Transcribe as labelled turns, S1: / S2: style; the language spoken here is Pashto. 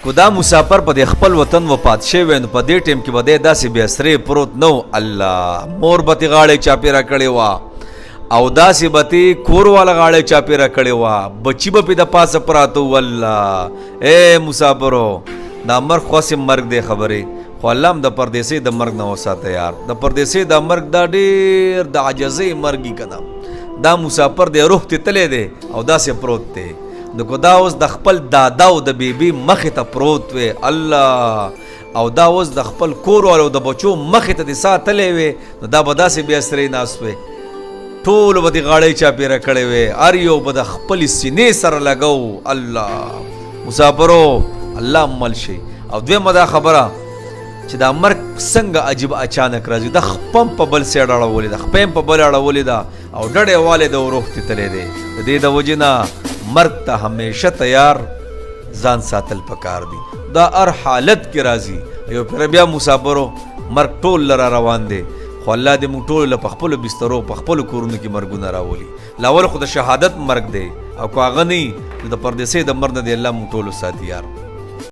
S1: کو دا مسافر په خپل وطن وفات شوی نو په دې ټیم کې به دی داسې بیا سرې پروت نو الله مور به تې غاړې چاپېره کړې وه او داسې به تې کور والا غاړې چاپېره کړې وه بچي به پې د پاسه پراته وو الله ای مسافرو دا مرګ خواسې مرګ دی خبرې خو الله هم د پردیسۍ د مرګ نه وساته یار د پردیسۍ د مرګ دا ډېر د عجزۍ مرګي که نه دا مسافر دی روح تې تلی دی او داسې پروت دی نو که دا اوس د خپل دادا او د بیبي مخې ته پروت وی الله او دا اوس د خپل کور والو د بچو مخې ته دې ساتلی وی نو دا به داسې بیا سرې ناست وی ټولو به دې غاړۍ چاپېره کړی وی هر یو به د خپلې سینې سره لګو الله مسافرو الله مل شي او دویمه دا خبره چې دا مرګ څنګه عجیب اچانک راځي د خپم په بل سیډ اړولې ده خپم په بل اړولې ده او ډډې والې د روح ته تللی دی د دې د وجې نه مرګ ته همیشه تیار ځان ساتل پکار دي دا هر حالت کې راځي یو پیر بیا مسافرو مرګ ټول لره روان دی خو الله دې موږ ټول له په خپلو بسترو په خپلو کورونو کې مرګونه راولي لاول خو د شهادت مرګ دی او که هغه نه وي نو د پردیسۍ د مرګ نه دی الله موږ ټولو ساتي یار